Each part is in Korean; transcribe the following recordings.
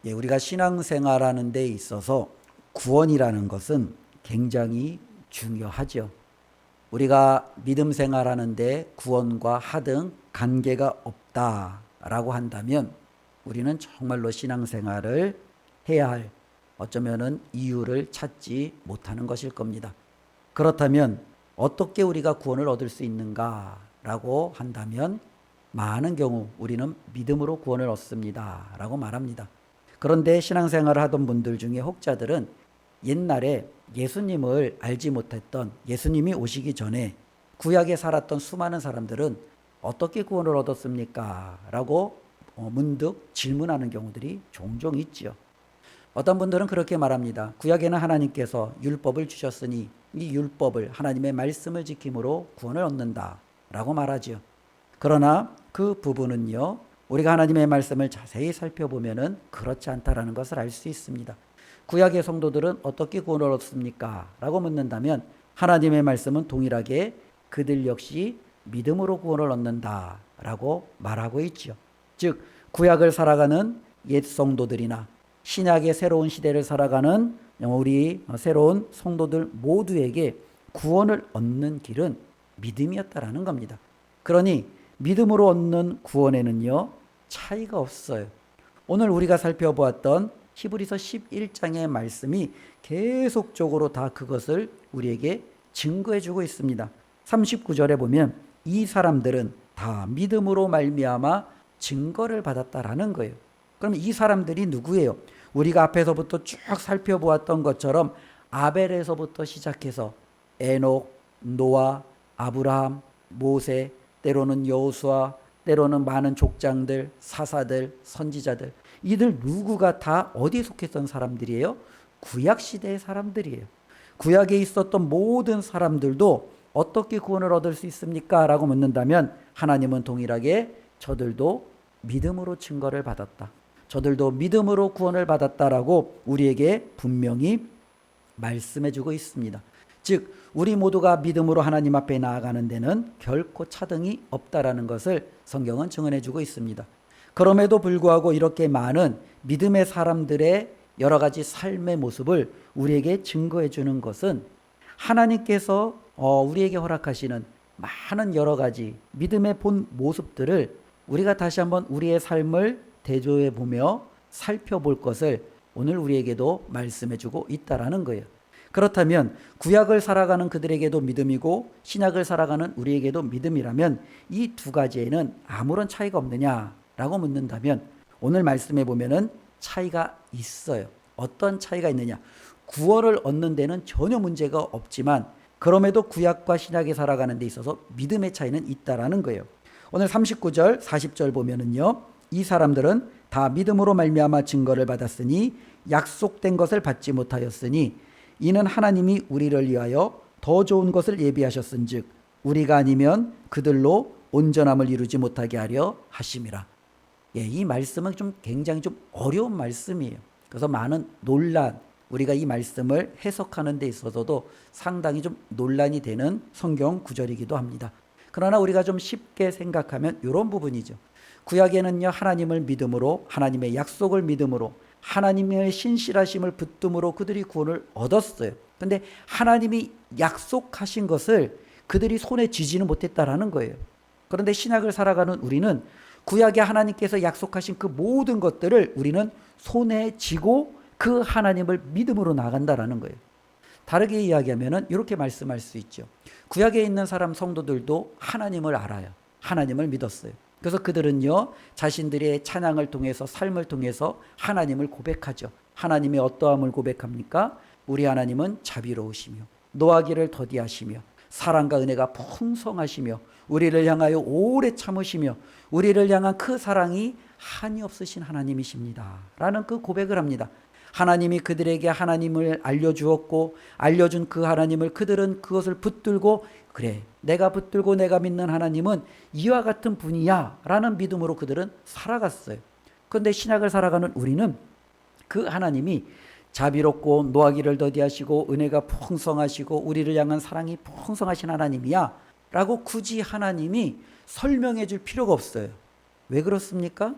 우리가 신앙생활하는 데 있어서 구원이라는 것은 굉장히 중요하죠. 우리가 믿음 생활하는데 구원과 하등 관계가 없다라고 한다면 우리는 정말로 신앙생활을 해야 할 어쩌면은 이유를 찾지 못하는 것일 겁니다. 그렇다면 어떻게 우리가 구원을 얻을 수 있는가라고 한다면 많은 경우 우리는 믿음으로 구원을 얻습니다라고 말합니다. 그런데 신앙생활을 하던 분들 중에 혹자들은 옛날에 예수님을 알지 못했던, 예수님이 오시기 전에 구약에 살았던 수많은 사람들은 어떻게 구원을 얻었습니까? 라고 문득 질문하는 경우들이 종종 있죠. 어떤 분들은 그렇게 말합니다. 구약에는 하나님께서 율법을 주셨으니 이 율법을, 하나님의 말씀을 지킴으로 구원을 얻는다 라고 말하죠. 그러나 그 부분은요, 우리가 하나님의 말씀을 자세히 살펴보면은 그렇지 않다라는 것을 알 수 있습니다. 구약의 성도들은 어떻게 구원을 얻습니까? 라고 묻는다면 하나님의 말씀은 동일하게 그들 역시 믿음으로 구원을 얻는다 라고 말하고 있죠. 즉 구약을 살아가는 옛 성도들이나 신약의 새로운 시대를 살아가는 우리 새로운 성도들 모두에게 구원을 얻는 길은 믿음이었다라는 겁니다. 그러니 믿음으로 얻는 구원에는요 차이가 없어요. 오늘 우리가 살펴보았던 히브리서 11장의 말씀이 계속적으로 다 그것을 우리에게 증거해 주고 있습니다. 39절에 보면 이 사람들은 다 믿음으로 말미암아 증거를 받았다라는 거예요. 그럼 이 사람들이 누구예요? 우리가 앞에서부터 쭉 살펴보았던 것처럼 아벨에서부터 시작해서 에녹, 노아, 아브라함, 모세, 때로는 여호수아, 때로는 많은 족장들, 사사들, 선지자들, 이들 누구가 다 어디에 속했던 사람들이에요? 구약시대의 사람들이에요. 구약에 있었던 모든 사람들도 어떻게 구원을 얻을 수 있습니까? 라고 묻는다면 하나님은 동일하게 저들도 믿음으로 증거를 받았다, 저들도 믿음으로 구원을 받았다라고 우리에게 분명히 말씀해주고 있습니다. 즉 우리 모두가 믿음으로 하나님 앞에 나아가는 데는 결코 차등이 없다라는 것을 성경은 증언해주고 있습니다. 그럼에도 불구하고 이렇게 많은 믿음의 사람들의 여러 가지 삶의 모습을 우리에게 증거해 주는 것은 하나님께서 우리에게 허락하시는 많은 여러 가지 믿음의 본 모습들을 우리가 다시 한번 우리의 삶을 대조해 보며 살펴볼 것을 오늘 우리에게도 말씀해 주고 있다라는 거예요. 그렇다면 구약을 살아가는 그들에게도 믿음이고 신약을 살아가는 우리에게도 믿음이라면 이 두 가지에는 아무런 차이가 없느냐라고 묻는다면 오늘 말씀해 보면은 차이가 있어요. 어떤 차이가 있느냐? 구원을 얻는 데는 전혀 문제가 없지만 그럼에도 구약과 신약에 살아가는 데 있어서 믿음의 차이는 있다라는 거예요. 오늘 39절, 40절 보면은요. 이 사람들은 다 믿음으로 말미암아 증거를 받았으니 약속된 것을 받지 못하였으니 이는 하나님이 우리를 위하여 더 좋은 것을 예비하셨은즉 우리가 아니면 그들로 온전함을 이루지 못하게 하려 하심이라. 이 말씀은 굉장히 어려운 말씀이에요. 그래서 많은 논란, 우리가 이 말씀을 해석하는 데 있어서도 상당히 논란이 되는 성경 구절이기도 합니다. 그러나 우리가 쉽게 생각하면 이런 부분이죠. 구약에는요 하나님을 믿음으로, 하나님의 약속을 믿음으로, 하나님의 신실하심을 붙듦으로 그들이 구원을 얻었어요. 그런데 하나님이 약속하신 것을 그들이 손에 쥐지는 못했다라는 거예요. 그런데 신약을 살아가는 우리는 구약에 하나님께서 약속하신 그 모든 것들을 우리는 손에 쥐고 그 하나님을 믿음으로 나간다라는 거예요. 다르게 이야기하면 이렇게 말씀할 수 있죠. 구약에 있는 사람 성도들도 하나님을 알아요. 하나님을 믿었어요. 그래서 그들은요 자신들의 찬양을 통해서, 삶을 통해서 하나님을 고백하죠. 하나님의 어떠함을 고백합니까? 우리 하나님은 자비로우시며 노하기를 더디하시며 사랑과 은혜가 풍성하시며 우리를 향하여 오래 참으시며 우리를 향한 그 사랑이 한이 없으신 하나님이십니다 라는 그 고백을 합니다. 하나님이 그들에게 하나님을 알려주었고 알려준 그 하나님을 그들은 그것을 붙들고, 그래 내가 붙들고 내가 믿는 하나님은 이와 같은 분이야 라는 믿음으로 그들은 살아갔어요. 그런데 신약을 살아가는 우리는 그 하나님이 자비롭고 노하기를 더디하시고 은혜가 풍성하시고 우리를 향한 사랑이 풍성하신 하나님이야 라고 굳이 하나님이 설명해 줄 필요가 없어요. 왜 그렇습니까?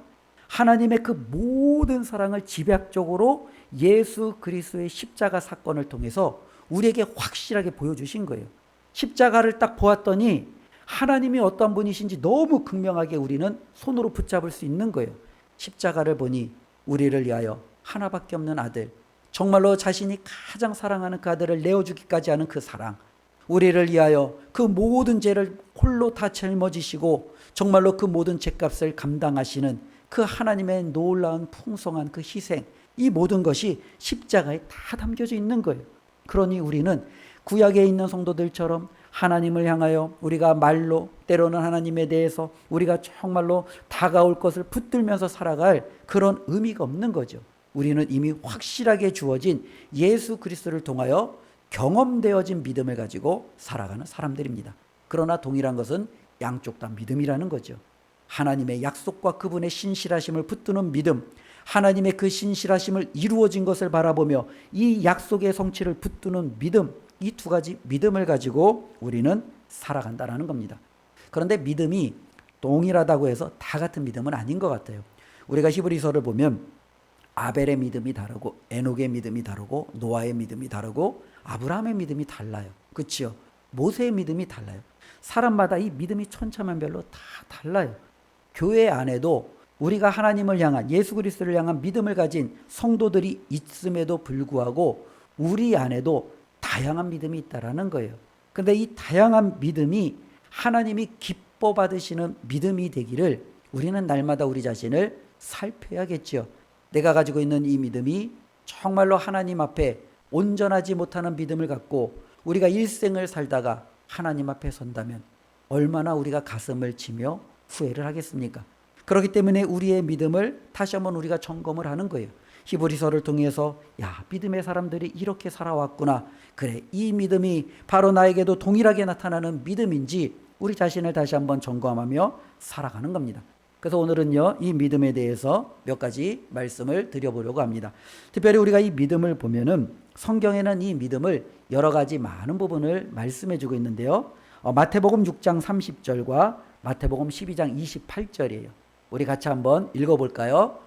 하나님의 그 모든 사랑을 집약적으로 예수 그리스도의 십자가 사건을 통해서 우리에게 확실하게 보여주신 거예요. 십자가를 딱 보았더니 하나님이 어떤 분이신지 너무 극명하게 우리는 손으로 붙잡을 수 있는 거예요. 십자가를 보니 우리를 위하여 하나밖에 없는 아들, 정말로 자신이 가장 사랑하는 그 아들을 내어주기까지 하는 그 사랑, 우리를 위하여 그 모든 죄를 홀로 다 짊어지시고 정말로 그 모든 죄값을 감당하시는 그 하나님의 놀라운 풍성한 그 희생, 이 모든 것이 십자가에 다 담겨져 있는 거예요. 그러니 우리는 구약에 있는 성도들처럼 하나님을 향하여 우리가 말로, 때로는 하나님에 대해서 우리가 정말로 다가올 것을 붙들면서 살아갈 그런 의미가 없는 거죠. 우리는 이미 확실하게 주어진 예수 그리스도를 통하여 경험되어진 믿음을 가지고 살아가는 사람들입니다. 그러나 동일한 것은 양쪽 다 믿음이라는 거죠. 하나님의 약속과 그분의 신실하심을 붙드는 믿음, 하나님의 그 신실하심을 이루어진 것을 바라보며 이 약속의 성취를 붙드는 믿음, 이 두 가지 믿음을 가지고 우리는 살아간다는 겁니다. 그런데 믿음이 동일하다고 해서 다 같은 믿음은 아닌 것 같아요. 우리가 히브리서를 보면 아벨의 믿음이 다르고 에녹의 믿음이 다르고 노아의 믿음이 다르고 아브라함의 믿음이 달라요. 그렇죠? 모세의 믿음이 달라요. 사람마다 이 믿음이 천차만별로 다 달라요. 교회 안에도 우리가 하나님을 향한, 예수 그리스도를 향한 믿음을 가진 성도들이 있음에도 불구하고 우리 안에도 다양한 믿음이 있다라는 거예요. 근데 이 다양한 믿음이 하나님이 기뻐 받으시는 믿음이 되기를 우리는 날마다 우리 자신을 살펴야겠죠. 내가 가지고 있는 이 믿음이 정말로 하나님 앞에 온전하지 못하는 믿음을 갖고 우리가 일생을 살다가 하나님 앞에 선다면 얼마나 우리가 가슴을 치며 후회를 하겠습니까? 그렇기 때문에 우리의 믿음을 다시 한번 우리가 점검을 하는 거예요. 히브리서를 통해서 믿음의 사람들이 이렇게 살아왔구나. 그래, 이 믿음이 바로 나에게도 동일하게 나타나는 믿음인지 우리 자신을 다시 한번 점검하며 살아가는 겁니다. 그래서 오늘은요, 이 믿음에 대해서 몇 가지 말씀을 드려보려고 합니다. 특별히 우리가 이 믿음을 보면은 성경에는 이 믿음을 여러 가지 많은 부분을 말씀해 주고 있는데요. 마태복음 6장 30절과 마태복음 12장 28절이에요. 우리 같이 한번 읽어볼까요?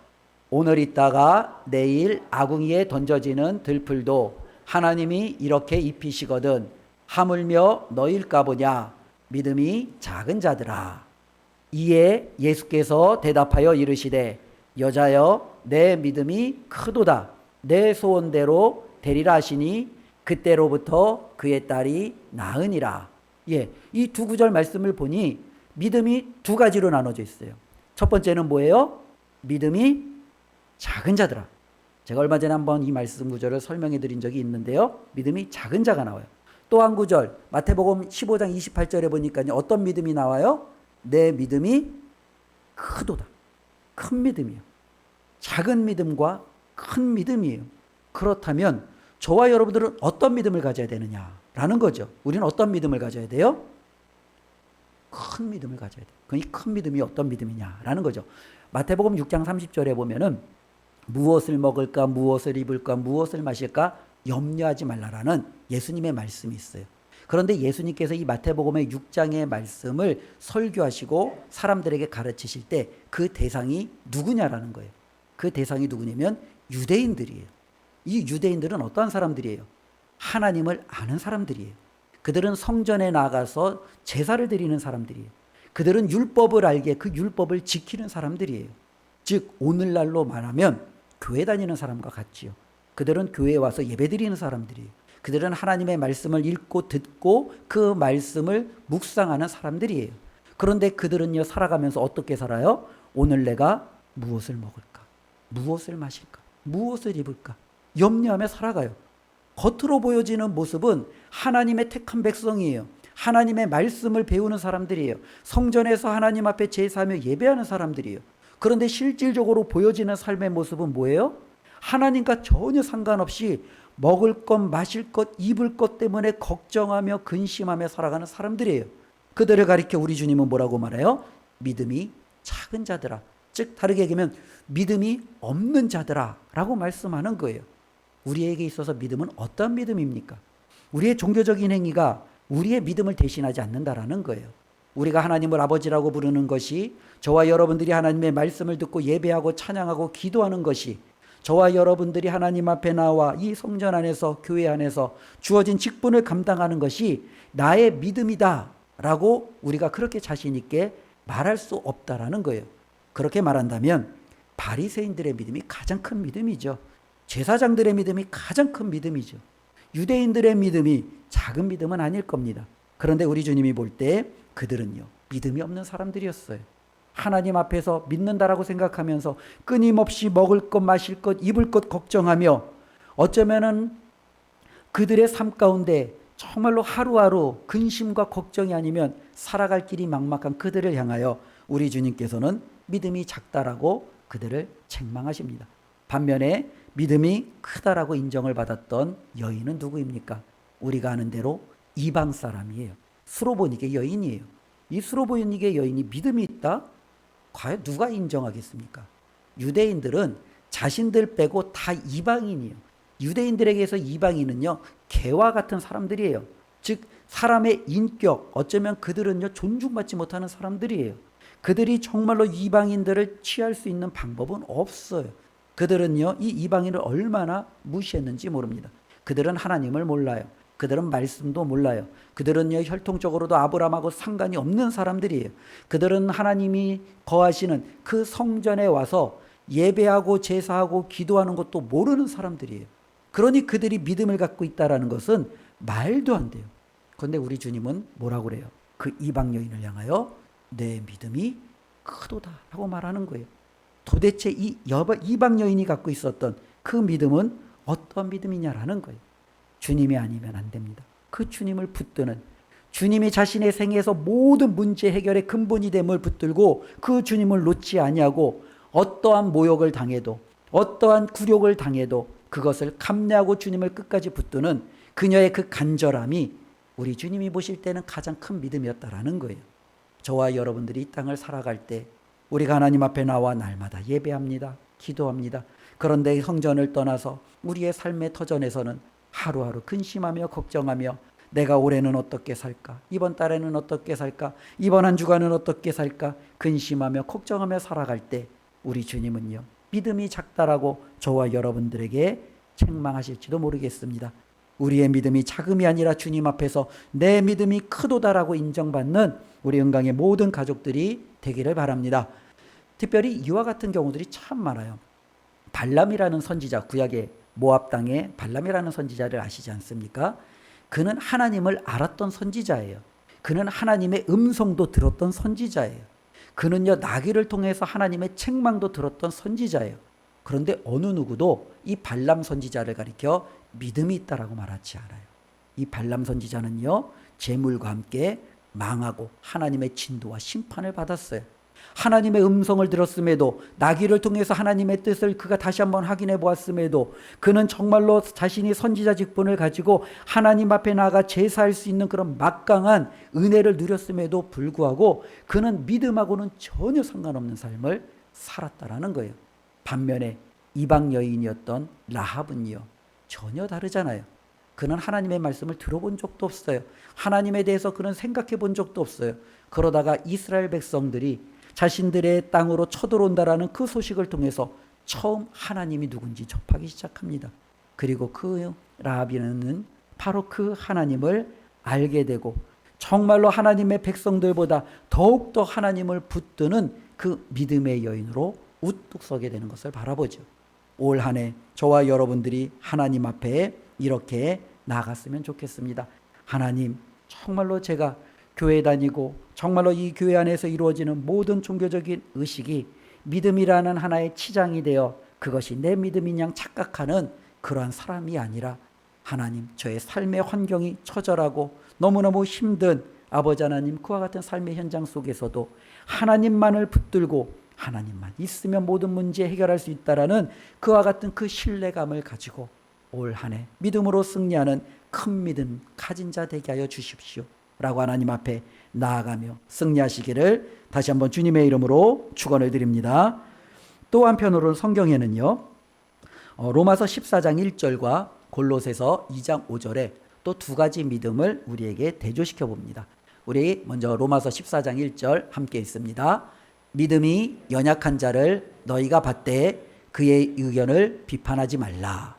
오늘 있다가 내일 아궁이에 던져지는 들풀도 하나님이 이렇게 입히시거든 하물며 너일까 보냐 믿음이 작은 자들아. 이에 예수께서 대답하여 이르시되 여자여 내 믿음이 크도다. 내 소원대로 되리라 하시니 그때로부터 그의 딸이 나으니라. 이 두 구절 말씀을 보니 믿음이 두 가지로 나눠져 있어요. 첫 번째는 뭐예요? 믿음이 작은 자들아. 제가 얼마 전에 한번 이 말씀 구절을 설명해 드린 적이 있는데요. 믿음이 작은 자가 나와요. 또 한 구절 마태복음 15장 28절에 보니까 어떤 믿음이 나와요? 내 믿음이 크도다. 큰 믿음이에요. 작은 믿음과 큰 믿음이에요. 그렇다면 저와 여러분들은 어떤 믿음을 가져야 되느냐라는 거죠. 우리는 어떤 믿음을 가져야 돼요? 큰 믿음을 가져야 돼요. 그 큰 믿음이 어떤 믿음이냐라는 거죠. 마태복음 6장 30절에 보면은 무엇을 먹을까, 무엇을 입을까, 무엇을 마실까 염려하지 말라라는 예수님의 말씀이 있어요. 그런데 예수님께서 이 마태복음의 6장의 말씀을 설교하시고 사람들에게 가르치실 때 그 대상이 누구냐라는 거예요. 그 대상이 누구냐면 유대인들이에요. 이 유대인들은 어떠한 사람들이에요? 하나님을 아는 사람들이에요. 그들은 성전에 나가서 제사를 드리는 사람들이에요. 그들은 율법을 알게 그 율법을 지키는 사람들이에요. 즉 오늘날로 말하면 교회 다니는 사람과 같지요. 그들은 교회에 와서 예배드리는 사람들이에요. 그들은 하나님의 말씀을 읽고 듣고 그 말씀을 묵상하는 사람들이에요. 그런데 그들은요 살아가면서 어떻게 살아요? 오늘 내가 무엇을 먹을까? 무엇을 마실까? 무엇을 입을까? 염려하며 살아가요. 겉으로 보여지는 모습은 하나님의 택한 백성이에요. 하나님의 말씀을 배우는 사람들이에요. 성전에서 하나님 앞에 제사하며 예배하는 사람들이에요. 그런데 실질적으로 보여지는 삶의 모습은 뭐예요? 하나님과 전혀 상관없이 먹을 것, 마실 것, 입을 것 때문에 걱정하며 근심하며 살아가는 사람들이에요. 그들을 가리켜 우리 주님은 뭐라고 말해요? 믿음이 작은 자들아. 즉 다르게 얘기하면 믿음이 없는 자들아 라고 말씀하는 거예요. 우리에게 있어서 믿음은 어떤 믿음입니까? 우리의 종교적인 행위가 우리의 믿음을 대신하지 않는다라는 거예요. 우리가 하나님을 아버지라고 부르는 것이, 저와 여러분들이 하나님의 말씀을 듣고 예배하고 찬양하고 기도하는 것이, 저와 여러분들이 하나님 앞에 나와 이 성전 안에서, 교회 안에서 주어진 직분을 감당하는 것이 나의 믿음이다 라고 우리가 그렇게 자신 있게 말할 수 없다라는 거예요. 그렇게 말한다면 바리새인들의 믿음이 가장 큰 믿음이죠. 제사장들의 믿음이 가장 큰 믿음이죠. 유대인들의 믿음이 작은 믿음은 아닐 겁니다. 그런데 우리 주님이 볼 때 그들은요, 믿음이 없는 사람들이었어요. 하나님 앞에서 믿는다라고 생각하면서 끊임없이 먹을 것, 마실 것, 입을 것 걱정하며, 어쩌면은 그들의 삶 가운데 정말로 하루하루 근심과 걱정이 아니면 살아갈 길이 막막한 그들을 향하여 우리 주님께서는 믿음이 작다라고 그들을 책망하십니다. 반면에 믿음이 크다라고 인정을 받았던 여인은 누구입니까? 우리가 아는 대로 이방 사람이에요. 수로보니게 여인이에요. 이 수로보니게 여인이 믿음이 있다? 과연 누가 인정하겠습니까? 유대인들은 자신들 빼고 다 이방인이에요. 유대인들에게서 이방인은요, 개와 같은 사람들이에요. 즉 사람의 인격, 어쩌면 그들은요 존중받지 못하는 사람들이에요. 그들이 정말로 이방인들을 취할 수 있는 방법은 없어요. 그들은요 이 이방인을 얼마나 무시했는지 모릅니다. 그들은 하나님을 몰라요. 그들은 말씀도 몰라요. 그들은요 혈통적으로도 아브라함하고 상관이 없는 사람들이에요. 그들은 하나님이 거하시는 그 성전에 와서 예배하고 제사하고 기도하는 것도 모르는 사람들이에요. 그러니 그들이 믿음을 갖고 있다는 것은 말도 안 돼요. 그런데 우리 주님은 뭐라고 그래요? 그 이방 여인을 향하여 내 믿음이 크도다 라고 말하는 거예요. 도대체 이 이방 여인이 갖고 있었던 그 믿음은 어떤 믿음이냐라는 거예요. 주님이 아니면 안 됩니다. 그 주님을 붙드는, 주님이 자신의 생애에서 모든 문제 해결의 근본이 됨을 붙들고 그 주님을 놓지 아니하고 어떠한 모욕을 당해도, 어떠한 굴욕을 당해도 그것을 감내하고 주님을 끝까지 붙드는 그녀의 그 간절함이 우리 주님이 보실 때는 가장 큰 믿음이었다라는 거예요. 저와 여러분들이 이 땅을 살아갈 때 우리가 하나님 앞에 나와 날마다 예배합니다. 기도합니다. 그런데 성전을 떠나서 우리의 삶의 터전에서는 하루하루 근심하며 걱정하며 내가 올해는 어떻게 살까? 이번 달에는 어떻게 살까? 이번 한 주간은 어떻게 살까? 근심하며 걱정하며 살아갈 때 우리 주님은요, 믿음이 작다라고 저와 여러분들에게 책망하실지도 모르겠습니다. 우리의 믿음이 작음이 아니라 주님 앞에서 내 믿음이 크도다라고 인정받는 우리 은강의 모든 가족들이 되기를 바랍니다. 특별히 이와 같은 경우들이 참 많아요. 발람이라는 선지자, 구약의 모압 땅의 발람이라는 선지자를 아시지 않습니까? 그는 하나님을 알았던 선지자예요. 그는 하나님의 음성도 들었던 선지자예요. 그는요 나귀를 통해서 하나님의 책망도 들었던 선지자예요. 그런데 어느 누구도 이 발람 선지자를 가리켜 믿음이 있다라고 말하지 않아요. 이 발람 선지자는요 재물과 함께 망하고 하나님의 진도와 심판을 받았어요. 하나님의 음성을 들었음에도, 나귀를 통해서 하나님의 뜻을 그가 다시 한번 확인해 보았음에도, 그는 정말로 자신이 선지자 직분을 가지고 하나님 앞에 나아가 제사할 수 있는 그런 막강한 은혜를 누렸음에도 불구하고 그는 믿음하고는 전혀 상관없는 삶을 살았다라는 거예요. 반면에 이방 여인이었던 라합은요 전혀 다르잖아요. 그는 하나님의 말씀을 들어본 적도 없어요. 하나님에 대해서 그는 생각해 본 적도 없어요. 그러다가 이스라엘 백성들이 자신들의 땅으로 쳐들어온다라는 그 소식을 통해서 처음 하나님이 누군지 접하기 시작합니다. 그리고 그 라합이는 바로 그 하나님을 알게 되고 정말로 하나님의 백성들보다 더욱더 하나님을 붙드는 그 믿음의 여인으로 우뚝 서게 되는 것을 바라보죠. 올 한 해 저와 여러분들이 하나님 앞에 이렇게 나아갔으면 좋겠습니다. 하나님, 정말로 제가 교회 다니고 정말로 이 교회 안에서 이루어지는 모든 종교적인 의식이 믿음이라는 하나의 치장이 되어 그것이 내 믿음인 양 착각하는 그러한 사람이 아니라, 하나님, 저의 삶의 환경이 처절하고 너무너무 힘든 아버지 하나님, 그와 같은 삶의 현장 속에서도 하나님만을 붙들고 하나님만 있으면 모든 문제 해결할 수 있다라는 그와 같은 그 신뢰감을 가지고 올 한 해 믿음으로 승리하는 큰 믿음 가진 자 되게 하여 주십시오 라고 하나님 앞에 나아가며 승리하시기를 다시 한번 주님의 이름으로 축원을 드립니다. 또 한편으로는 성경에는요 로마서 14장 1절과 골로새서 2장 5절에 또 두 가지 믿음을 우리에게 대조시켜 봅니다. 우리 먼저 로마서 14장 1절 함께 읽습니다. 믿음이 연약한 자를 너희가 받되 그의 의견을 비판하지 말라.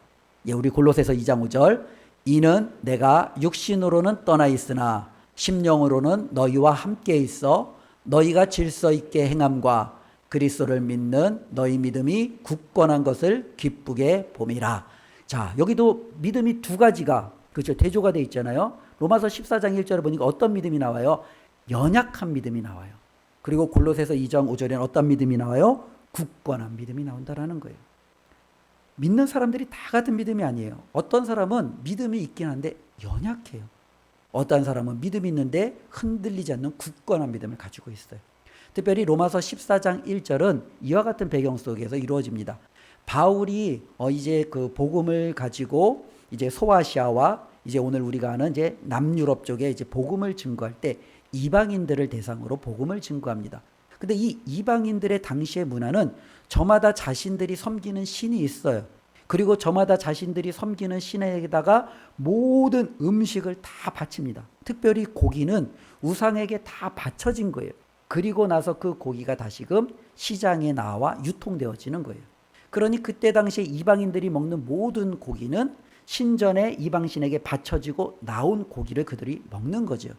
예, 우리 골로새서 2장 5절. 이는 내가 육신으로는 떠나 있으나 심령으로는 너희와 함께 있어 너희가 질서 있게 행함과 그리스도를 믿는 너희 믿음이 굳건한 것을 기쁘게 봄이라. 자, 여기도 믿음이 두 가지가 그렇죠, 대조가 되어 있잖아요. 로마서 14장 1절을 보니까 어떤 믿음이 나와요? 연약한 믿음이 나와요. 그리고 골로새서 2장 5절에는 어떤 믿음이 나와요? 굳건한 믿음이 나온다라는 거예요. 믿는 사람들이 다 같은 믿음이 아니에요. 어떤 사람은 믿음이 있긴 한데 연약해요. 어떤 사람은 믿음이 있는데 흔들리지 않는 굳건한 믿음을 가지고 있어요. 특별히 로마서 14장 1절은 이와 같은 배경 속에서 이루어집니다. 바울이 이제 그 복음을 가지고 이제 소아시아와 이제 오늘 우리가 아는 이제 남유럽 쪽에 이제 복음을 증거할 때 이방인들을 대상으로 복음을 증거합니다. 근데 이 이방인들의 당시의 문화는 저마다 자신들이 섬기는 신이 있어요. 그리고 저마다 자신들이 섬기는 신에다가 모든 음식을 다 바칩니다. 특별히 고기는 우상에게 다 바쳐진 거예요. 그리고 나서 그 고기가 다시금 시장에 나와 유통되어지는 거예요. 그러니 그때 당시에 이방인들이 먹는 모든 고기는 신전의 이방신에게 바쳐지고 나온 고기를 그들이 먹는 거죠.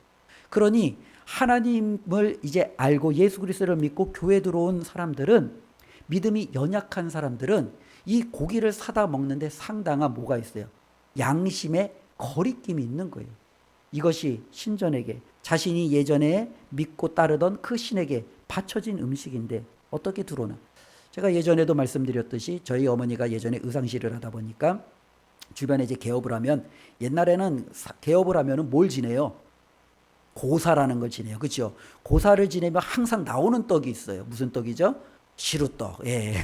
그러니 하나님을 이제 알고 예수 그리스도를 믿고 교회 들어온 사람들은, 믿음이 연약한 사람들은 이 고기를 사다 먹는데 상당한 뭐가 있어요? 양심의 거리낌이 있는 거예요. 이것이 신전에게, 자신이 예전에 믿고 따르던 그 신에게 바쳐진 음식인데 어떻게 들어오나? 제가 예전에도 말씀드렸듯이 저희 어머니가 예전에 의상실을 하다 보니까 주변에 이제 개업을 하면, 옛날에는 개업을 하면은 뭘 지내요? 고사라는 걸 지내요. 그렇죠? 고사를 지내면 항상 나오는 떡이 있어요. 무슨 떡이죠? 시루떡. 예.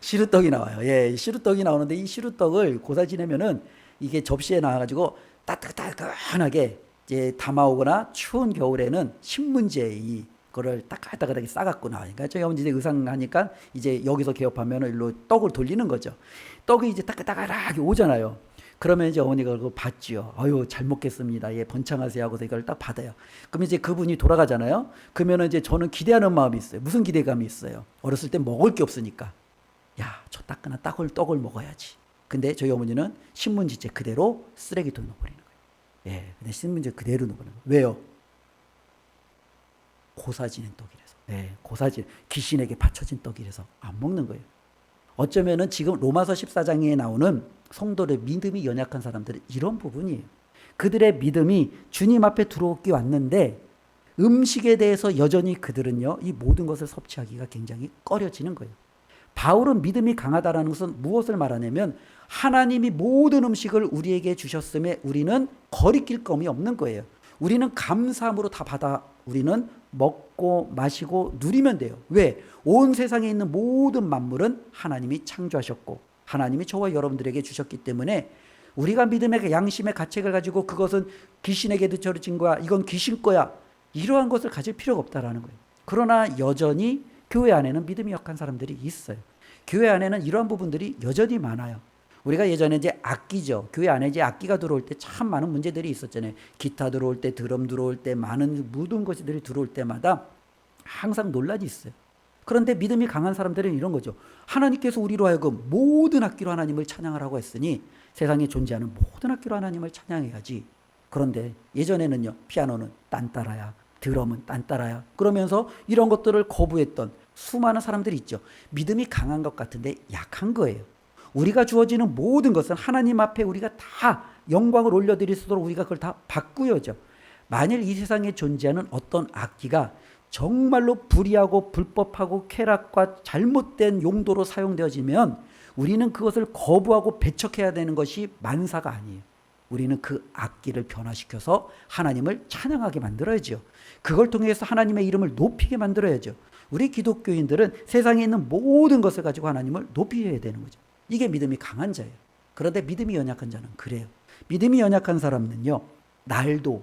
시루떡이 나와요. 예. 시루떡이 나오는데 이 시루떡을 고사 지내면은 이게 접시에 나와가지고 따뜻하게 이제 담아오거나 추운 겨울에는 신문지에 이거를 따뜻하게 싸갖고 나와요. 그러니까 저희 어머니 이제 의상하니까 이제 여기서 개업하면 일로 떡을 돌리는 거죠. 떡이 이제 따뜻하게 오잖아요. 그러면 이제 어머니가 그거 받지요. 아유, 잘 먹겠습니다. 예, 번창하세요 하고서 이걸 딱 받아요. 그럼 이제 그분이 돌아가잖아요. 그러면 이제 저는 기대하는 마음이 있어요. 무슨 기대감이 있어요? 어렸을 때 먹을 게 없으니까. 야, 저 따끈한 떡을 먹어야지. 근데 저희 어머니는 신문지째 그대로 쓰레기통에 넣어버리는 거예요. 예, 근데 신문지 그대로 넣어버리는 거예요. 왜요? 고사지는 떡이라서. 예, 귀신에게 바쳐진 떡이라서 안 먹는 거예요. 어쩌면은 지금 로마서 14장에 나오는 성도의 믿음이 연약한 사람들은 이런 부분이에요. 그들의 믿음이 주님 앞에 들어오기 왔는데 음식에 대해서 여전히 그들은요, 이 모든 것을 섭취하기가 굉장히 꺼려지는 거예요. 바울은 믿음이 강하다라는 것은 무엇을 말하냐면, 하나님이 모든 음식을 우리에게 주셨음에 우리는 거리낄 감이 없는 거예요. 우리는 감사함으로 다 받아 우리는 먹고 마시고 누리면 돼요. 왜? 온 세상에 있는 모든 만물은 하나님이 창조하셨고 하나님이 저와 여러분들에게 주셨기 때문에 우리가 믿음의 양심의 가책을 가지고 그것은 귀신에게 드쳐진 거야, 이건 귀신 거야, 이러한 것을 가질 필요가 없다라는 거예요. 그러나 여전히 교회 안에는 믿음이 약한 사람들이 있어요. 교회 안에는 이러한 부분들이 여전히 많아요. 우리가 예전에 이제 악기죠. 교회 안에 이제 악기가 들어올 때 참 많은 문제들이 있었잖아요. 기타 들어올 때, 드럼 들어올 때, 많은 모든 것들이 들어올 때마다 항상 논란이 있어요. 그런데 믿음이 강한 사람들은 이런 거죠. 하나님께서 우리로 하여금 모든 악기로 하나님을 찬양하라고 했으니 세상에 존재하는 모든 악기로 하나님을 찬양해야지. 그런데 예전에는요, 피아노는 딴따라야, 드럼은 딴따라야, 그러면서 이런 것들을 거부했던 수많은 사람들이 있죠. 믿음이 강한 것 같은데 약한 거예요. 우리가 주어지는 모든 것은 하나님 앞에 우리가 다 영광을 올려드릴 수 있도록 우리가 그걸 다 바꾸어야죠. 만일 이 세상에 존재하는 어떤 악기가 정말로 불의하고 불법하고 쾌락과 잘못된 용도로 사용되어지면 우리는 그것을 거부하고 배척해야 되는 것이 만사가 아니에요. 우리는 그 악기를 변화시켜서 하나님을 찬양하게 만들어야죠. 그걸 통해서 하나님의 이름을 높이게 만들어야죠. 우리 기독교인들은 세상에 있는 모든 것을 가지고 하나님을 높여야 되는 거죠. 이게 믿음이 강한 자예요. 그런데 믿음이 연약한 자는 그래요. 믿음이 연약한 사람은요, 날도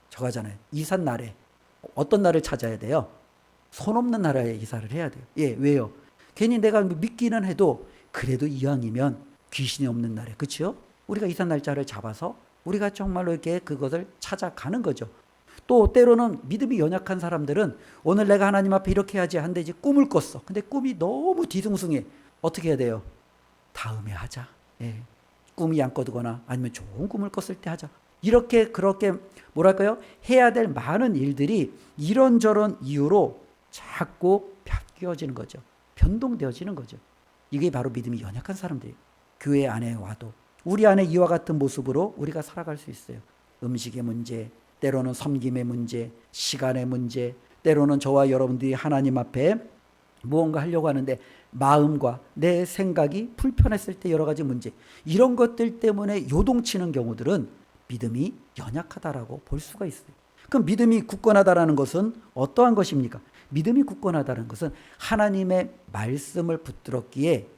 저가잖아요. 이삿 날에 어떤 날을 찾아야 돼요? 손 없는 나라에 이사를 해야 돼요. 예, 왜요? 괜히 내가 믿기는 해도 그래도 이왕이면 귀신이 없는 날에, 그렇죠? 우리가 이삿 날짜를 잡아서 우리가 정말로 이렇게 그것을 찾아가는 거죠. 또 때로는 믿음이 연약한 사람들은 오늘 내가 하나님 앞에 이렇게 해야지 한데 이제 꿈을 꿨어. 근데 꿈이 너무 뒤숭숭해. 어떻게 해야 돼요? 다음에 하자. 예. 꿈이 안 꿔두거나 아니면 좋은 꿈을 꿨을 때 하자. 이렇게 그렇게 뭐랄까요? 해야 될 많은 일들이 이런저런 이유로 자꾸 바뀌어지는 거죠. 변동되어지는 거죠. 이게 바로 믿음이 연약한 사람들이에요. 교회 안에 와도 우리 안에 이와 같은 모습으로 우리가 살아갈 수 있어요. 음식의 문제, 때로는 섬김의 문제, 시간의 문제, 때로는 저와 여러분들이 하나님 앞에 무언가 하려고 하는데 마음과 내 생각이 불편했을 때 여러 가지 문제, 이런 것들 때문에 요동치는 경우들은 믿음이 연약하다라고 볼 수가 있어요. 그럼 믿음이 굳건하다라는 것은 어떠한 것입니까? 믿음이 굳건하다는 것은 하나님의 말씀을 붙들었기에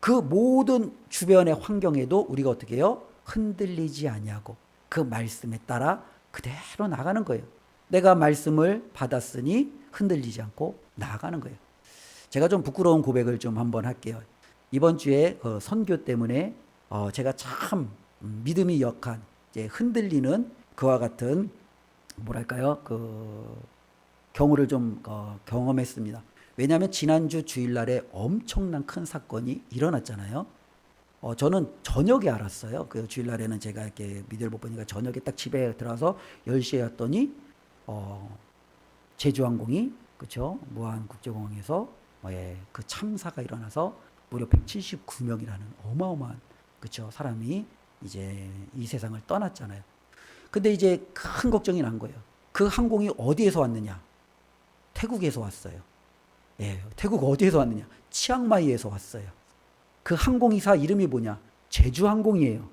그 모든 주변의 환경에도 우리가 어떻게 해요? 흔들리지 아니하고 그 말씀에 따라 그대로 나가는 거예요. 내가 말씀을 받았으니 흔들리지 않고 나아가는 거예요. 제가 좀 부끄러운 고백을 좀 한번 할게요. 이번 주에 그 선교 때문에 제가 참 믿음이 약한, 이제 흔들리는 그와 같은 뭐랄까요? 그 경우를 좀 경험했습니다. 왜냐하면 지난주 주일날에 엄청난 큰 사건이 일어났잖아요. 저는 저녁에 알았어요. 그 주일날에는 제가 이렇게 미디어를 못 보니까 저녁에 딱 집에 들어와서 10시에 왔더니 제주항공이 그렇죠? 무안국제공항에서 그 참사가 일어나서 무려 179명이라는 어마어마한 그렇죠? 사람이 이제 이 세상을 떠났잖아요. 근데 이제 큰 걱정이 난 거예요. 그 항공이 어디에서 왔느냐? 태국에서 왔어요. 예, 태국 어디에서 왔느냐? 치앙마이에서 왔어요. 그 항공기사 이름이 뭐냐? 제주항공이에요.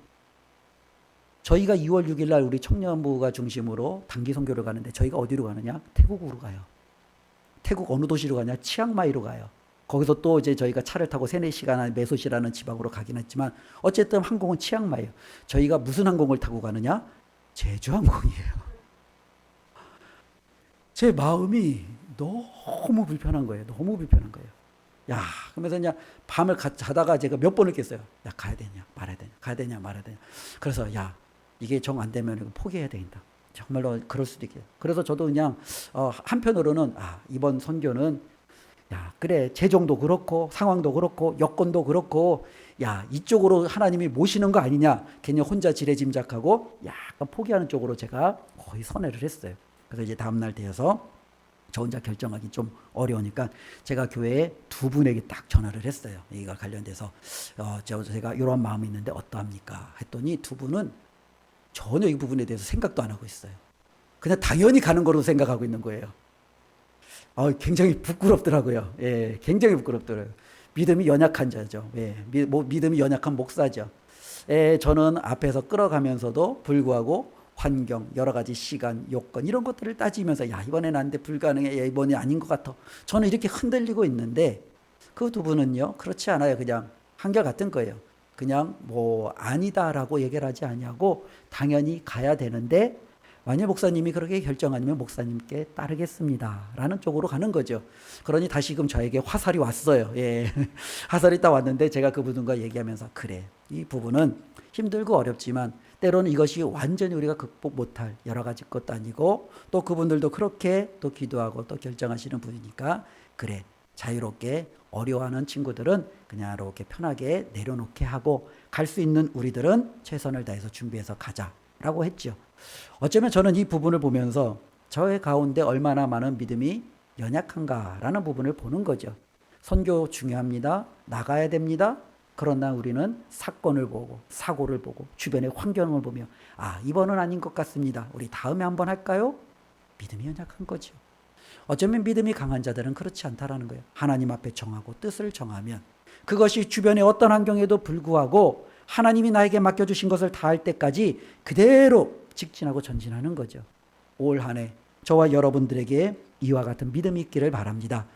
저희가 2월 6일 날 우리 청년부가 중심으로 단기 선교를 가는데 저희가 어디로 가느냐? 태국으로 가요. 태국 어느 도시로 가냐? 치앙마이로 가요. 거기서 또 이제 저희가 차를 타고 3-4시간 메소시라는 지방으로 가긴 했지만 어쨌든 항공은 치앙마이예요. 저희가 무슨 항공을 타고 가느냐? 제주항공이에요. 제 마음이 너무 불편한 거예요. 너무 불편한 거예요. 야, 그러면서 그냥 밤을 자다가 제가 몇 번을 깼어요. 야, 가야 되냐, 말아야 되냐, 가야 되냐, 말아야 되냐. 그래서 야, 이게 정 안 되면 포기해야 되겠다. 정말로 그럴 수도 있겠다. 그래서 저도 그냥 한편으로는 이번 선교는 야, 그래, 재정도 그렇고 상황도 그렇고 여건도 그렇고 야, 이쪽으로 하나님이 모시는 거 아니냐. 괜히 혼자 지레짐작하고 약간 포기하는 쪽으로 제가 거의 선회를 했어요. 그래서 이제 다음날 되어서 저 혼자 결정하기 좀 어려우니까 제가 교회에 2분에게 딱 전화를 했어요. 이거 관련돼서 제가 이런 마음이 있는데 어떠합니까? 했더니 2분은 전혀 이 부분에 대해서 생각도 안 하고 있어요. 그냥 당연히 가는 거로 생각하고 있는 거예요. 굉장히 부끄럽더라고요. 예, 굉장히 부끄럽더라고요. 믿음이 연약한 자죠. 예, 믿음이 연약한 목사죠. 예, 저는 앞에서 끌어가면서도 불구하고 환경, 여러 가지 시간, 요건 이런 것들을 따지면서 야, 이번엔 안 돼, 불가능해, 야, 이번이 아닌 것 같아. 저는 이렇게 흔들리고 있는데 그 2분은요, 그렇지 않아요. 그냥 한결같은 거예요. 그냥 뭐 아니다라고 얘기를 하지 아니하고 당연히 가야 되는데 만일 목사님이 그렇게 결정하면 목사님께 따르겠습니다 라는 쪽으로 가는 거죠. 그러니 다시금 저에게 화살이 왔어요. 예. 화살이 딱 왔는데 제가 그분과 얘기하면서 그래, 이 부분은 힘들고 어렵지만 때로는 이것이 완전히 우리가 극복 못할 여러 가지 것도 아니고 또 그분들도 그렇게 또 기도하고 또 결정하시는 분이니까 그래, 자유롭게 어려워하는 친구들은 그냥 이렇게 편하게 내려놓게 하고 갈 수 있는 우리들은 최선을 다해서 준비해서 가자라고 했죠. 어쩌면 저는 이 부분을 보면서 저의 가운데 얼마나 많은 믿음이 연약한가라는 부분을 보는 거죠. 선교 중요합니다. 나가야 됩니다. 그러나 우리는 사건을 보고 사고를 보고 주변의 환경을 보며 이번은 아닌 것 같습니다. 우리 다음에 한번 할까요? 믿음이 연약한 거죠. 어쩌면 믿음이 강한 자들은 그렇지 않다라는 거예요. 하나님 앞에 정하고 뜻을 정하면 그것이 주변의 어떤 환경에도 불구하고 하나님이 나에게 맡겨주신 것을 다할 때까지 그대로 직진하고 전진하는 거죠. 올 한 해 저와 여러분들에게 이와 같은 믿음이 있기를 바랍니다.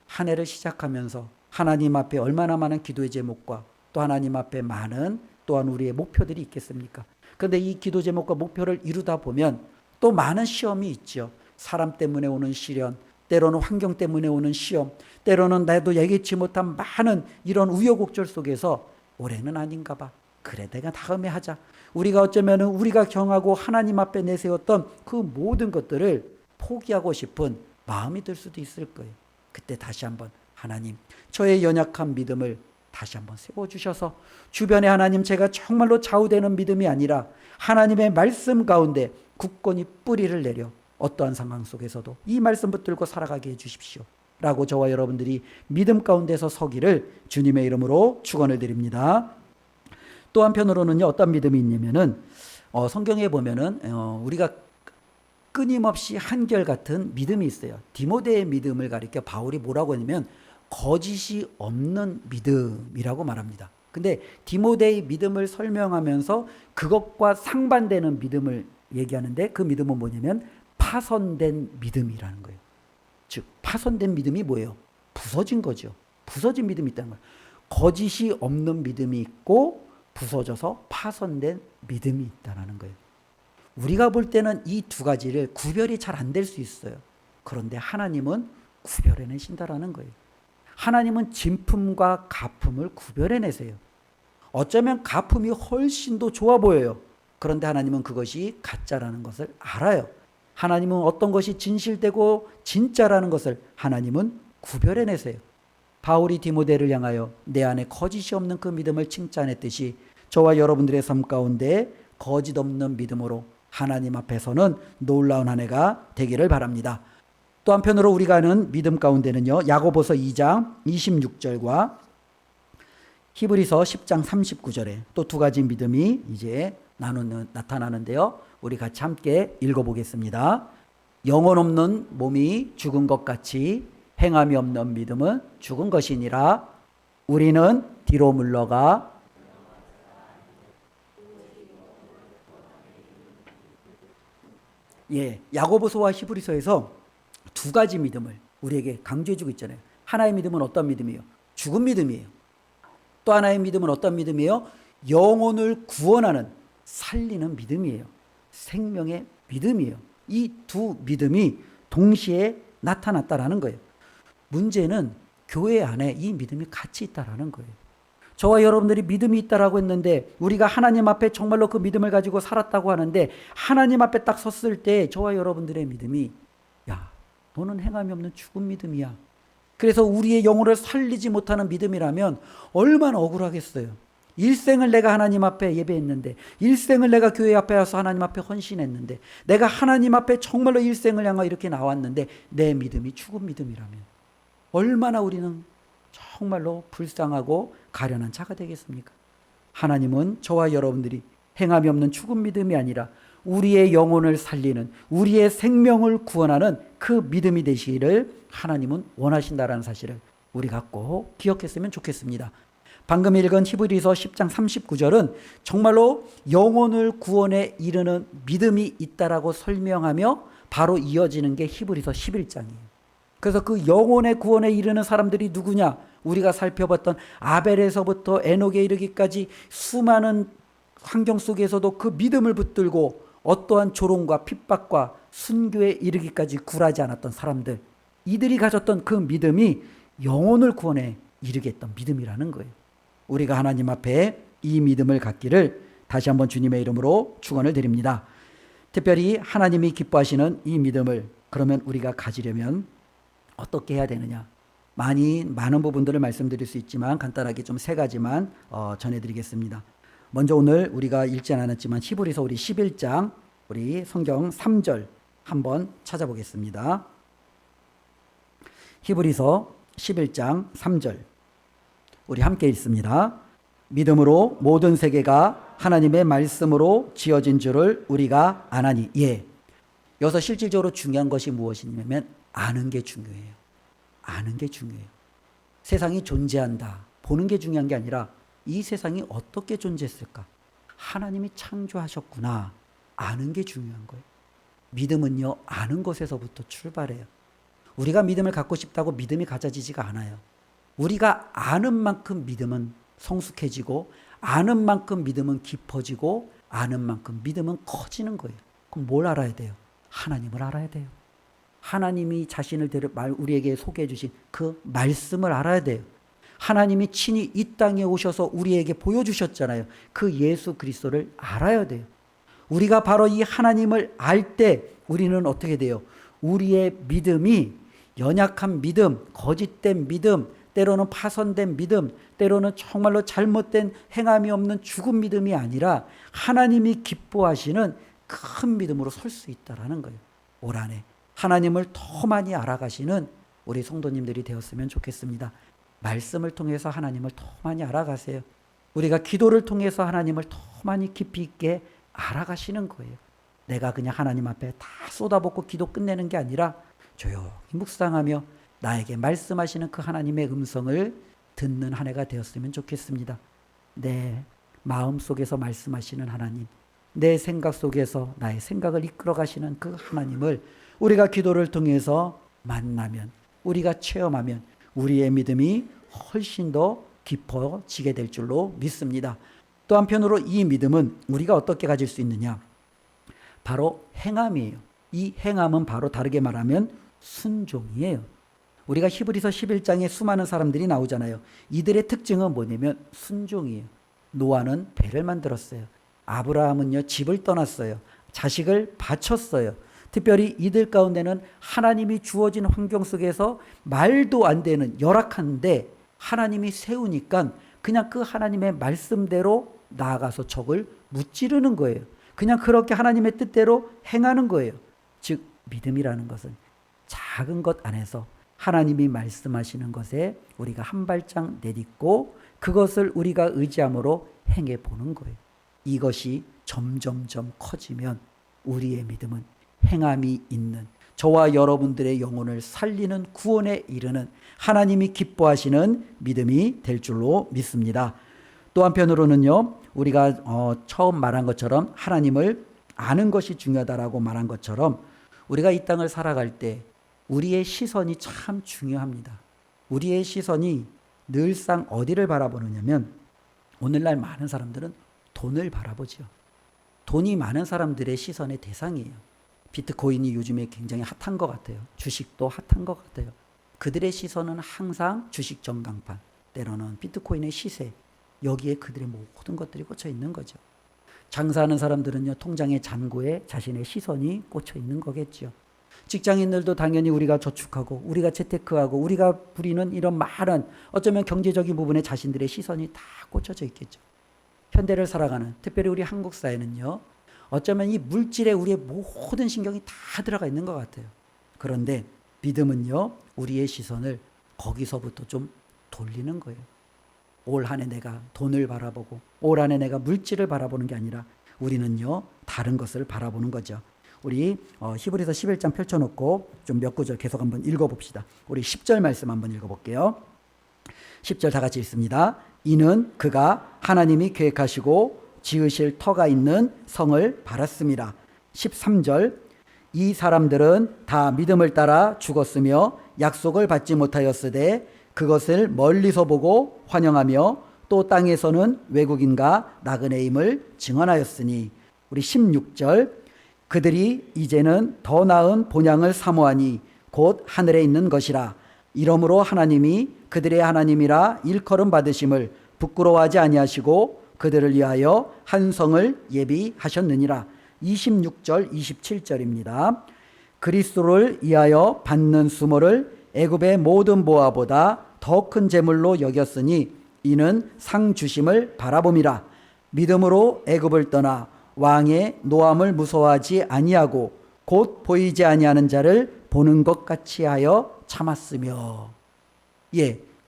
한 해를 시작하면서 하나님 앞에 얼마나 많은 기도의 제목과 또 하나님 앞에 많은 또한 우리의 목표들이 있겠습니까? 그런데 이 기도 제목과 목표를 이루다 보면 또 많은 시험이 있죠. 사람 때문에 오는 시련, 때로는 환경 때문에 오는 시험, 때로는 나도 예기치 못한 많은 이런 우여곡절 속에서 올해는 아닌가 봐, 그래, 내가 다음에 하자. 우리가 어쩌면은 우리가 경하고 하나님 앞에 내세웠던 그 모든 것들을 포기하고 싶은 마음이 들 수도 있을 거예요. 그때 다시 한번 하나님, 저의 연약한 믿음을 다시 한번 세워주셔서 주변에 하나님, 제가 정말로 좌우되는 믿음이 아니라 하나님의 말씀 가운데 굳건히 뿌리를 내려 어떠한 상황 속에서도 이 말씀 붙들고 살아가게 해주십시오 라고 저와 여러분들이 믿음 가운데서 서기를 주님의 이름으로 축원을 드립니다. 또 한편으로는요, 어떤 믿음이 있냐면은 성경에 보면은 우리가 끊임없이 한결같은 믿음이 있어요. 디모데의 믿음을 가리켜 바울이 뭐라고 하냐면 거짓이 없는 믿음이라고 말합니다. 근데 디모데의 믿음을 설명하면서 그것과 상반되는 믿음을 얘기하는데 그 믿음은 뭐냐면 파손된 믿음이라는 거예요. 즉 파손된 믿음이 뭐예요? 부서진 거죠. 부서진 믿음이 있다는 거예요. 거짓이 없는 믿음이 있고 부서져서 파손된 믿음이 있다는 거예요. 우리가 볼 때는 이 두 가지를 구별이 잘 안 될 수 있어요. 그런데 하나님은 구별해내신다라는 거예요. 하나님은 진품과 가품을 구별해내세요. 어쩌면 가품이 훨씬 더 좋아 보여요. 그런데 하나님은 그것이 가짜라는 것을 알아요. 하나님은 어떤 것이 진실되고 진짜라는 것을 하나님은 구별해내세요. 바울이 디모데를 향하여 내 안에 거짓이 없는 그 믿음을 칭찬했듯이 저와 여러분들의 삶 가운데 거짓 없는 믿음으로 하나님 앞에서는 놀라운 한 해가 되기를 바랍니다. 또 한편으로 우리가 아는 믿음 가운데는요, 야고보서 2장 26절과 히브리서 10장 39절에 또 두 가지 믿음이 이제 나타나는데요. 우리 같이 함께 읽어보겠습니다. 영혼 없는 몸이 죽은 것 같이 행함이 없는 믿음은 죽은 것이니라. 우리는 뒤로 물러가 야고보서와 히브리서에서 두 가지 믿음을 우리에게 강조해주고 있잖아요. 하나의 믿음은 어떤 믿음이에요? 죽은 믿음이에요. 또 하나의 믿음은 어떤 믿음이에요? 영혼을 구원하는, 살리는 믿음이에요. 생명의 믿음이에요. 이 두 믿음이 동시에 나타났다라는 거예요. 문제는 교회 안에 이 믿음이 같이 있다라는 거예요. 저와 여러분들이 믿음이 있다라고 했는데 우리가 하나님 앞에 정말로 그 믿음을 가지고 살았다고 하는데 하나님 앞에 딱 섰을 때 저와 여러분들의 믿음이 야, 너는 행함이 없는 죽은 믿음이야. 그래서 우리의 영혼을 살리지 못하는 믿음이라면 얼마나 억울하겠어요. 일생을 내가 하나님 앞에 예배했는데, 일생을 내가 교회 앞에 와서 하나님 앞에 헌신했는데, 내가 하나님 앞에 정말로 일생을 향하여 이렇게 나왔는데 내 믿음이 죽은 믿음이라면 얼마나 우리는 정말로 불쌍하고 가련한 자가 되겠습니까? 하나님은 저와 여러분들이 행함이 없는 죽은 믿음이 아니라 우리의 영혼을 살리는, 우리의 생명을 구원하는 그 믿음이 되시기를 하나님은 원하신다라는 사실을 우리가 꼭 기억했으면 좋겠습니다. 방금 읽은 히브리서 10장 39절은 정말로 영혼을 구원에 이르는 믿음이 있다라고 설명하며 바로 이어지는 게 히브리서 11장이에요. 그래서 그 영혼의 구원에 이르는 사람들이 누구냐? 우리가 살펴봤던 아벨에서부터 에녹에 이르기까지 수많은 환경 속에서도 그 믿음을 붙들고 어떠한 조롱과 핍박과 순교에 이르기까지 굴하지 않았던 사람들, 이들이 가졌던 그 믿음이 영혼을 구원에 이르게 했던 믿음이라는 거예요. 우리가 하나님 앞에 이 믿음을 갖기를 다시 한번 주님의 이름으로 축원을 드립니다. 특별히 하나님이 기뻐하시는 이 믿음을 그러면 우리가 가지려면 어떻게 해야 되느냐? 많은 부분들을 말씀드릴 수 있지만 간단하게 좀 세 가지만 전해드리겠습니다. 먼저 오늘 우리가 읽지 않았지만 히브리서 우리 11장 우리 성경 3절 한번 찾아보겠습니다. 히브리서 11장 3절 우리 함께 읽습니다. 믿음으로 모든 세계가 하나님의 말씀으로 지어진 줄을 우리가 아나니. 여기서 실질적으로 중요한 것이 무엇이냐면 아는 게 중요해요. 아는 게 중요해요. 세상이 존재한다. 보는 게 중요한 게 아니라 이 세상이 어떻게 존재했을까? 하나님이 창조하셨구나. 아는 게 중요한 거예요. 믿음은요, 아는 것에서부터 출발해요. 우리가 믿음을 갖고 싶다고 믿음이 가져지지가 않아요. 우리가 아는 만큼 믿음은 성숙해지고 아는 만큼 믿음은 깊어지고 아는 만큼 믿음은 커지는 거예요. 그럼 뭘 알아야 돼요? 하나님을 알아야 돼요. 하나님이 자신을 우리에게 소개해 주신 그 말씀을 알아야 돼요. 하나님이 친히 이 땅에 오셔서 우리에게 보여주셨잖아요. 그 예수 그리스도를 알아야 돼요. 우리가 바로 이 하나님을 알 때 우리는 어떻게 돼요? 우리의 믿음이 연약한 믿음, 거짓된 믿음, 때로는 파손된 믿음, 때로는 정말로 잘못된 행함이 없는 죽은 믿음이 아니라 하나님이 기뻐하시는 큰 믿음으로 설 수 있다라는 거예요. 올 한해 하나님을 더 많이 알아가시는 우리 성도님들이 되었으면 좋겠습니다. 말씀을 통해서 하나님을 더 많이 알아가세요. 우리가 기도를 통해서 하나님을 더 많이 깊이 있게 알아가시는 거예요. 내가 그냥 하나님 앞에 다 쏟아붓고 기도 끝내는 게 아니라 조용히 묵상하며 나에게 말씀하시는 그 하나님의 음성을 듣는 한 해가 되었으면 좋겠습니다. 내 마음 속에서 말씀하시는 하나님, 내 생각 속에서 나의 생각을 이끌어 가시는 그 하나님을 우리가 기도를 통해서 만나면, 우리가 체험하면 우리의 믿음이 훨씬 더 깊어지게 될 줄로 믿습니다. 또 한편으로 이 믿음은 우리가 어떻게 가질 수 있느냐? 바로 행함이에요. 이 행함은 바로 다르게 말하면 순종이에요. 우리가 히브리서 11장에 수많은 사람들이 나오잖아요. 이들의 특징은 뭐냐면 순종이에요. 노아는 배를 만들었어요. 아브라함은요, 집을 떠났어요. 자식을 바쳤어요. 특별히 이들 가운데는 하나님이 주어진 환경 속에서 말도 안 되는 열악한데 하나님이 세우니까 그냥 그 하나님의 말씀대로 나아가서 적을 무찌르는 거예요. 그냥 그렇게 하나님의 뜻대로 행하는 거예요. 즉 믿음이라는 것은 작은 것 안에서 하나님이 말씀하시는 것에 우리가 한 발짝 내딛고 그것을 우리가 의지함으로 행해 보는 거예요. 이것이 점점점 커지면 우리의 믿음은 행함이 있는, 저와 여러분들의 영혼을 살리는 구원에 이르는 하나님이 기뻐하시는 믿음이 될 줄로 믿습니다. 또 한편으로는요, 우리가 처음 말한 것처럼 하나님을 아는 것이 중요하다라고 말한 것처럼 우리가 이 땅을 살아갈 때 우리의 시선이 참 중요합니다. 우리의 시선이 늘상 어디를 바라보느냐면 오늘날 많은 사람들은 돈을 바라보죠. 돈이 많은 사람들의 시선의 대상이에요. 비트코인이 요즘에 굉장히 핫한 것 같아요. 주식도 핫한 것 같아요. 그들의 시선은 항상 주식 전광판, 때로는 비트코인의 시세, 여기에 그들의 모든 것들이 꽂혀 있는 거죠. 장사하는 사람들은요, 통장의 잔고에 자신의 시선이 꽂혀 있는 거겠죠. 직장인들도 당연히 우리가 저축하고 우리가 재테크하고 우리가 부리는 이런 많은 어쩌면 경제적인 부분에 자신들의 시선이 다 꽂혀져 있겠죠. 현대를 살아가는 특별히 우리 한국 사회는요, 어쩌면 이 물질에 우리의 모든 신경이 다 들어가 있는 것 같아요. 그런데 믿음은요, 우리의 시선을 거기서부터 좀 돌리는 거예요. 올 한해 내가 돈을 바라보고 올 한해 내가 물질을 바라보는 게 아니라 우리는요, 다른 것을 바라보는 거죠. 우리 히브리서 11장 펼쳐놓고 좀 몇 구절 계속 한번 읽어봅시다. 우리 10절 말씀 한번 읽어볼게요. 10절 다 같이 읽습니다. 이는 그가 하나님이 계획하시고 지으실 터가 있는 성을 바랐습니다. 13절 이 사람들은 다 믿음을 따라 죽었으며 약속을 받지 못하였으되 그것을 멀리서 보고 환영하며 또 땅에서는 외국인과 나그네임을 증언하였으니 우리 16절 그들이 이제는 더 나은 본향을 사모하니 곧 하늘에 있는 것이라 이러므로 하나님이 그들의 하나님이라 일컬음 받으심을 부끄러워하지 아니하시고 그들을 위하여 한 성을 예비하셨느니라. 26절 27절입니다. 그리스도를 위하여 받는 수모를 애굽의 모든 보화보다 더 큰 재물로 여겼으니 이는 상 주심을 바라봄이라. 믿음으로 애굽을 떠나 왕의 노함을 무서워하지 아니하고 곧 보이지 아니하는 자를 보는 것 같이 하여 참았으며.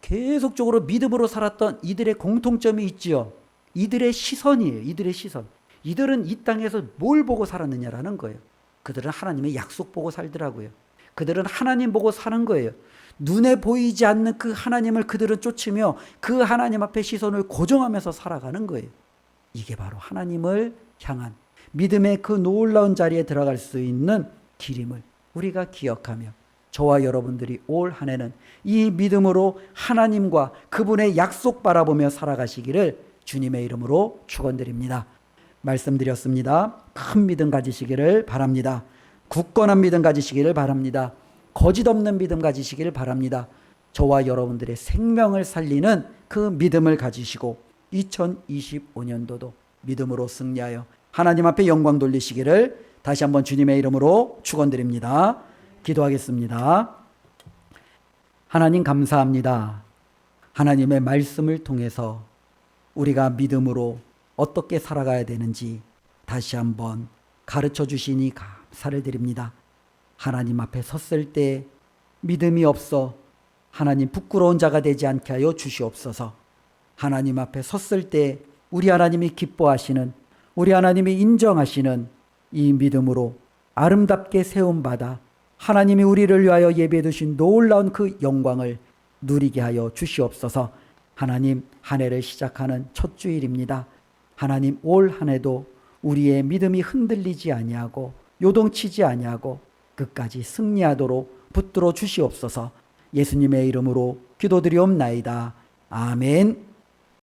계속적으로 믿음으로 살았던 이들의 공통점이 있지요. 이들의 시선이에요. 이들의 시선. 이들은 이 땅에서 뭘 보고 살았느냐라는 거예요. 그들은 하나님의 약속 보고 살더라고요. 그들은 하나님 보고 사는 거예요. 눈에 보이지 않는 그 하나님을 그들은 쫓으며 그 하나님 앞에 시선을 고정하면서 살아가는 거예요. 이게 바로 하나님을 향한 믿음의 그 놀라운 자리에 들어갈 수 있는 길임을 우리가 기억하며 저와 여러분들이 올 한 해는 이 믿음으로 하나님과 그분의 약속 바라보며 살아가시기를 주님의 이름으로 축원드립니다. 말씀드렸습니다. 큰 믿음 가지시기를 바랍니다. 굳건한 믿음 가지시기를 바랍니다. 거짓 없는 믿음 가지시기를 바랍니다. 저와 여러분들의 생명을 살리는 그 믿음을 가지시고 2025년도도 믿음으로 승리하여 하나님 앞에 영광 돌리시기를 다시 한번 주님의 이름으로 축원드립니다. 기도하겠습니다. 하나님 감사합니다. 하나님의 말씀을 통해서 우리가 믿음으로 어떻게 살아가야 되는지 다시 한번 가르쳐 주시니 감사를 드립니다. 하나님 앞에 섰을 때 믿음이 없어 하나님 부끄러운 자가 되지 않게 하여 주시옵소서. 하나님 앞에 섰을 때 우리 하나님이 기뻐하시는, 우리 하나님이 인정하시는 이 믿음으로 아름답게 세움받아 하나님이 우리를 위하여 예비해 두신 놀라운 그 영광을 누리게 하여 주시옵소서. 하나님, 한 해를 시작하는 첫 주일입니다. 하나님, 올 한 해도 우리의 믿음이 흔들리지 아니하고 요동치지 아니하고 끝까지 승리하도록 붙들어 주시옵소서. 예수님의 이름으로 기도드리옵나이다. 아멘.